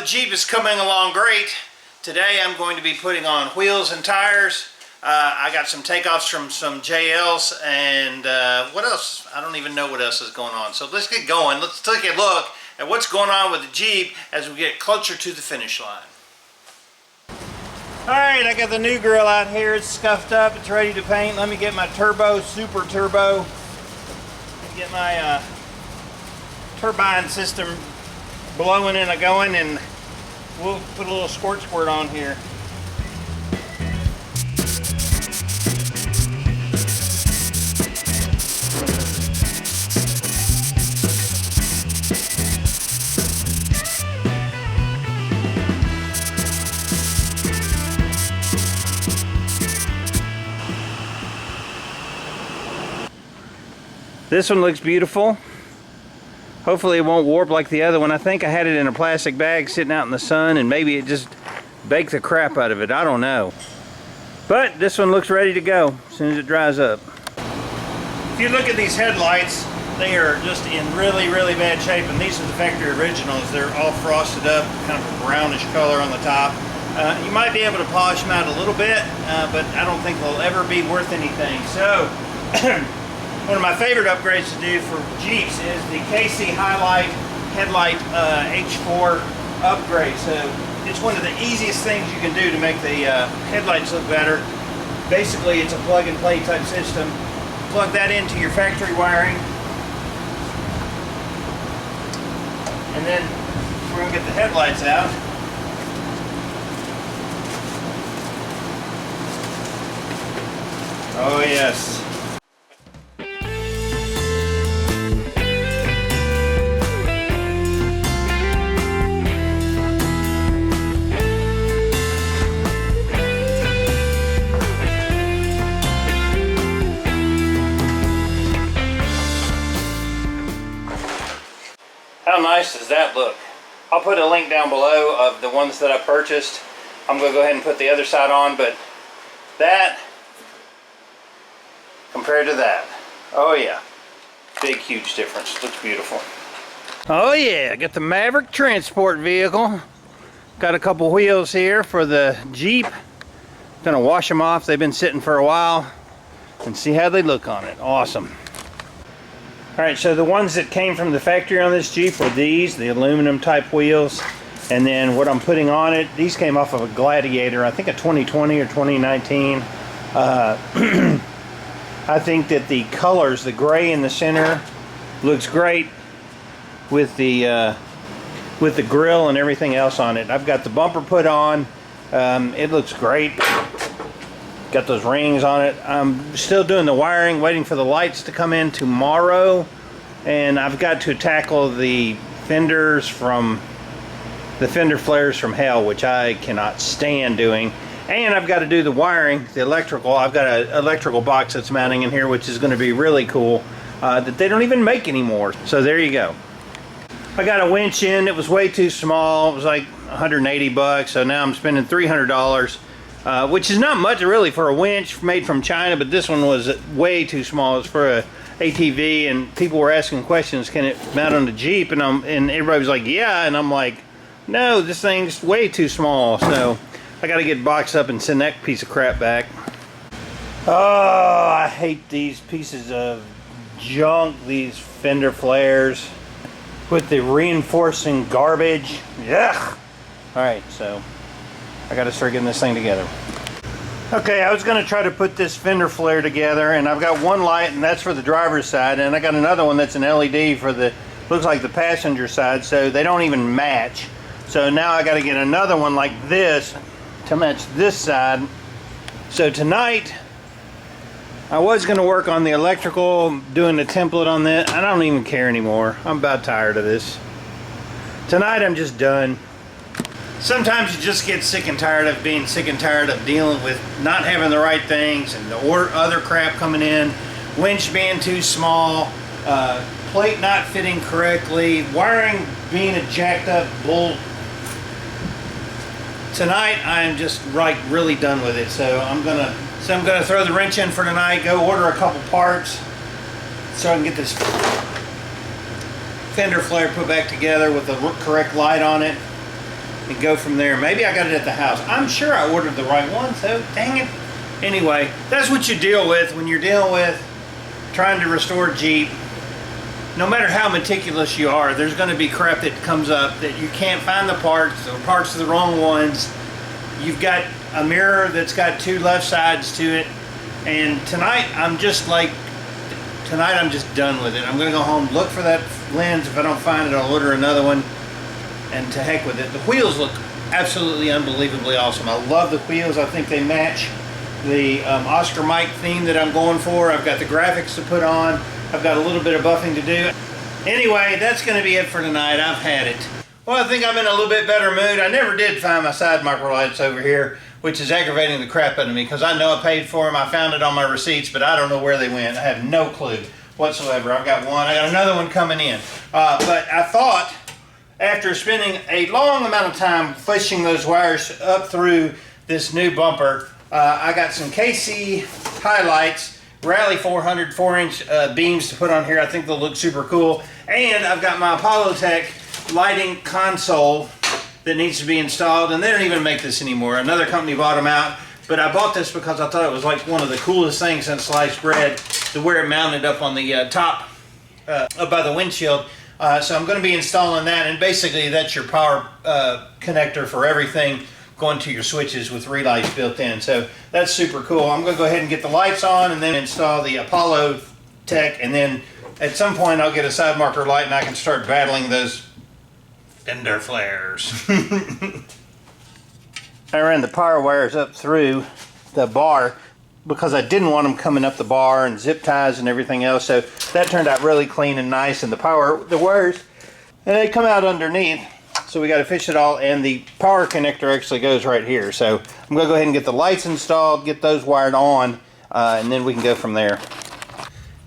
the Jeep is coming along great. Today I'm going to be putting on wheels and tires. I got some takeoffs from some JLs and what else? I don't even know what else is going on. So let's get going. Let's take a look at what's going on with the Jeep as we get closer to the finish line. Alright, I got the new grill out here. It's scuffed up. It's ready to paint. Let me get my turbo, super turbo. Get my turbine system blowing and going, and we'll put a little squirt on here. This one looks beautiful. Hopefully it won't warp like the other one. I think I had it in a plastic bag sitting out in the sun, and maybe it just baked the crap out of it. I don't know. But this one looks ready to go as soon as it dries up. If you look at these headlights, they are just in really, really bad shape, and these are the factory originals. They're all frosted up, kind of a brownish color on the top. You might be able to polish them out a little bit, but I don't think they'll ever be worth anything. So, one of my favorite upgrades to do for Jeeps is the KC Highlight Headlight H4 upgrade. So it's one of the easiest things you can do to make the headlights look better. Basically, it's a plug and play type system. Plug that into your factory wiring, and then we're going to get the headlights out. Oh yes. How nice does that look? I'll put a link down below of the ones that I purchased. I'm going to go ahead and put the other side on, but that compared to that, oh yeah, big huge difference. Looks beautiful. Oh yeah, got the Maverick transport vehicle. Got a couple wheels here for the Jeep. Gonna wash them off. They've been sitting for a while and see how they look on it. Awesome. Alright, so the ones that came from the factory on this Jeep were these, the aluminum type wheels. And then what I'm putting on it, these came off of a Gladiator, I think a 2020 or 2019. I think that the colors, the gray in the center, looks great with the grill and everything else on it. I've got the bumper put on. It looks great. Got those rings on it. I'm still doing the wiring, waiting for the lights to come in tomorrow, and I've got to tackle the fenders from the fender flares from hell, which I cannot stand doing. And I've got to do the wiring, the electrical. I've got an electrical box that's mounting in here, which is going to be really cool, that they don't even make anymore. So there you go. I got a winch in. It was way too small. It was like 180 bucks. So now I'm spending $300. Which is not much really for a winch made from China, but this one was way too small. It's for a ATV, and people were asking questions, can it mount on the Jeep? And everybody was like, yeah, and I'm like, no, this thing's way too small. So I got to get boxed up and send that piece of crap back. Oh, I hate these pieces of junk, these fender flares with the reinforcing garbage. Yuck! Alright, so I got to start getting this thing together. Okay, I was going to try to put this fender flare together, and I've got one light, and that's for the driver's side, and I got another one that's an LED for the, looks like the passenger side, so they don't even match. So now I got to get another one like this to match this side. So tonight, I was going to work on the electrical, doing the template on that. I don't even care anymore. I'm about tired of this. Tonight I'm just done. Sometimes you just get sick and tired of being sick and tired of dealing with not having the right things and the other crap coming in, winch being too small, plate not fitting correctly, wiring being a jacked up bull. Tonight I'm just really done with it, so I'm gonna throw the wrench in for tonight, go order a couple parts so I can get this fender flare put back together with the correct light on it. and go from there. Maybe I got it at the house. I'm sure I ordered the right one, so dang it. Anyway, that's what you deal with when you're dealing with trying to restore a Jeep. No matter how meticulous you are, there's going to be crap that comes up that you can't find the parts, or parts are the wrong ones. You've got a mirror that's got 2 left sides to it, and tonight I'm just done with it. I'm going to go home, look for that lens. If I don't find it, I'll order another one, and to heck with it. The wheels look absolutely unbelievably awesome. I love the wheels. I think they match the Oscar Mike theme that I'm going for. I've got the graphics to put on. I've got a little bit of buffing to do. Anyway, that's going to be it for tonight. I've had it. Well, I think I'm in a little bit better mood. I never did find my side marker lights over here, which is aggravating the crap out of me because I know I paid for them. I found it on my receipts, but I don't know where they went. I have no clue whatsoever. I've got one. I got another one coming in. But I thought, after spending a long amount of time fishing those wires up through this new bumper, I got some KC highlights, Rally 400 4-inch beams to put on here. I think they'll look super cool. And I've got my Apollo-Tech lighting console that needs to be installed. And they don't even make this anymore. Another company bought them out. But I bought this because I thought it was like one of the coolest things since sliced bread, to where it mounted up on the top up by the windshield. So I'm going to be installing that. And basically that's your power connector for everything, going to your switches with relays built in. So that's super cool. I'm going to go ahead and get the lights on and then install the Apollo Tech, and then at some point I'll get a side marker light and I can start battling those fender flares. I ran the power wires up through the bar because I didn't want them coming up the bar and zip ties and everything else, so that turned out really clean and nice. And the wires, and they come out underneath. So we got to fish it all, and the power connector actually goes right here. So I'm going to go ahead and get the lights installed, get those wired on, and then we can go from there.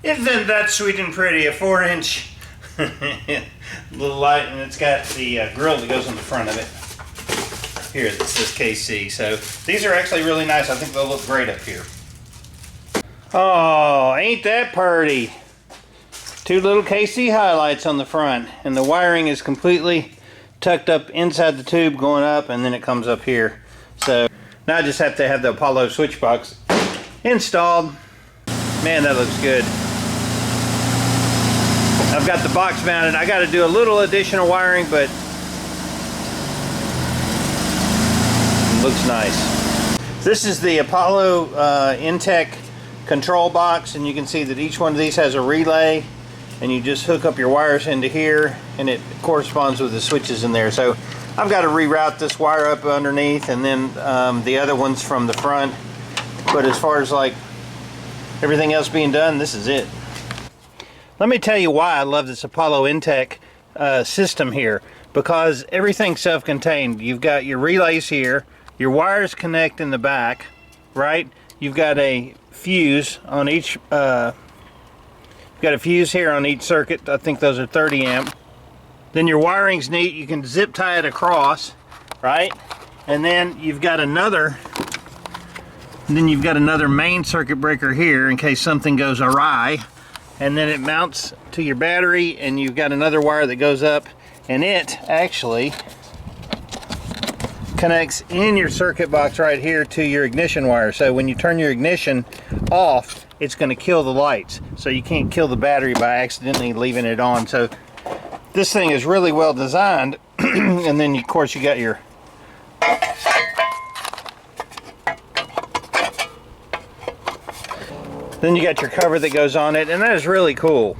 Isn't that sweet and pretty? A 4-inch little light, and it's got the grill that goes on the front of it. Here, it says KC. So these are actually really nice. I think they'll look great up here. Oh, ain't that pretty? 2 little KC highlights on the front, and the wiring is completely tucked up inside the tube going up, and then it comes up here. So now I just have to have the Apollo switch box installed. Man, that looks good. I've got the box mounted. I got to do a little additional wiring, but it looks nice. This is the Apollo Intech control box, and you can see that each one of these has a relay, and you just hook up your wires into here, and it corresponds with the switches in there. So I've got to reroute this wire up underneath, and then the other ones from the front. But as far as like everything else being done, this is it. Let me tell you why I love this Apollo Intech system here, because everything's self-contained. You've got your relays here, your wires connect in the back, right? You've got a fuse on each got a fuse here on each circuit. I think those are 30 amp. Then your wiring's neat. You can zip tie it across, right? And then you've got another main circuit breaker here in case something goes awry. And then it mounts to your battery, and you've got another wire that goes up, and it actually connects in your circuit box right here to your ignition wire. So when you turn your ignition off, it's going to kill the lights. So you can't kill the battery by accidentally leaving it on. So this thing is really well designed. And then of course you got your cover that goes on it, and that is really cool.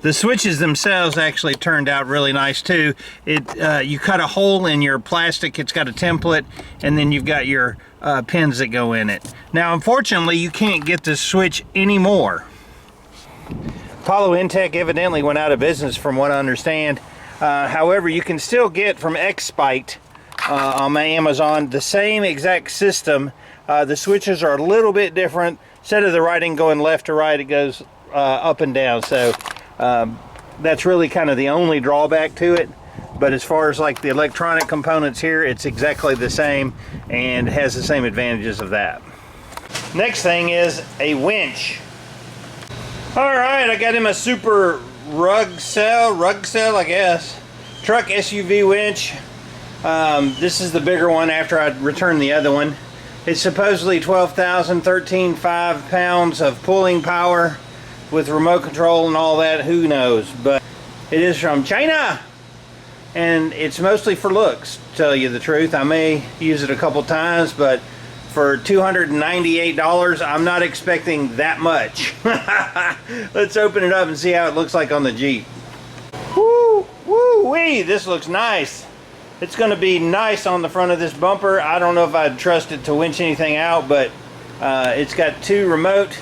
The switches themselves actually turned out really nice too. You cut a hole in your plastic, it's got a template, and then you've got your pins that go in it. Now unfortunately you can't get this switch anymore. Apollo Intech evidently went out of business from what I understand. However, you can still get from X-Spite on my Amazon the same exact system. The switches are a little bit different. Instead of the writing going left to right, it goes up and down. So that's really kind of the only drawback to it. But as far as like the electronic components here, it's exactly the same and has the same advantages of that. Next thing is a winch. Alright, I got him a super Rugcel, I guess, truck SUV winch. This is the bigger one after I returned the other one. It's supposedly 13.5 pounds of pulling power with remote control and all that. Who knows? But it is from China, and it's mostly for looks, to tell you the truth. I may use it a couple times, but for $298, I'm not expecting that much. Let's open it up and see how it looks like on the Jeep. Woo, woo wee, this looks nice. It's going to be nice on the front of this bumper. I don't know if I'd trust it to winch anything out, but it's got two remotes,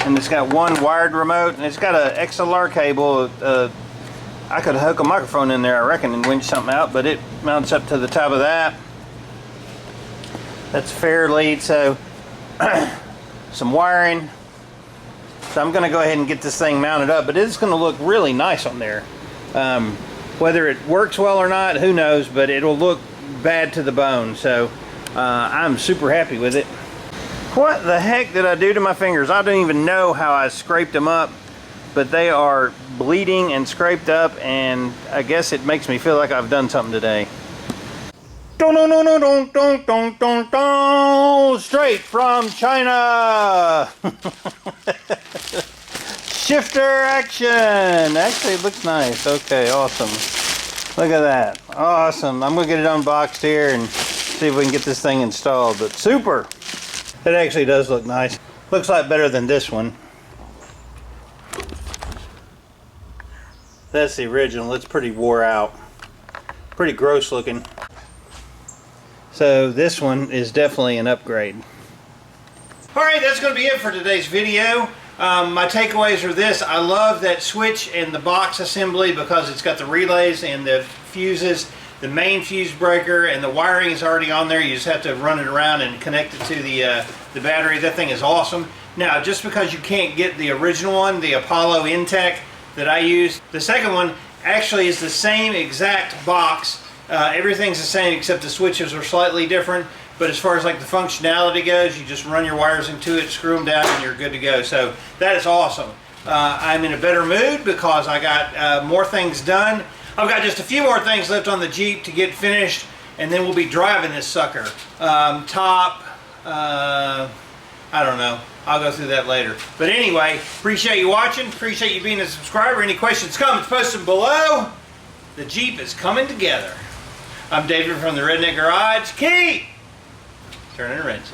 and it's got one wired remote, and it's got an XLR cable. I could hook a microphone in there, I reckon, and winch something out, but it mounts up to the top of that. That's fair lead, so some wiring. So I'm going to go ahead and get this thing mounted up, but it's going to look really nice on there. Whether it works well or not, who knows, but it'll look bad to the bone. So I'm super happy with it. What the heck did I do to my fingers? I don't even know how I scraped them up, but they are bleeding and scraped up, and I guess it makes me feel like I've done something today. Straight from China. Shifter action. Actually, it looks nice. Okay, awesome. Look at that. Awesome. I'm gonna get it unboxed here and see if we can get this thing installed. But super. It actually does look nice. Looks like better than this one. That's the original. It's pretty wore out. Pretty gross looking. So this one is definitely an upgrade. Alright, that's going to be it for today's video. My takeaways are this. I love that switch and the box assembly because it's got the relays and the fuses, the main fuse breaker, and the wiring is already on there. You just have to run it around and connect it to the battery. That thing is awesome. Now, just because you can't get the original one, the Apollo Intech that I used, the second one actually is the same exact box. Everything's the same except the switches are slightly different. But as far as like the functionality goes, you just run your wires into it, screw them down, and you're good to go. So that is awesome. I'm in a better mood because I got more things done. I've got just a few more things left on the Jeep to get finished, and then we'll be driving this sucker. I don't know. I'll go through that later. But anyway, appreciate you watching. Appreciate you being a subscriber. Any questions, comments, post them below. The Jeep is coming together. I'm David from the Redneck Garage. Keep turning wrenches.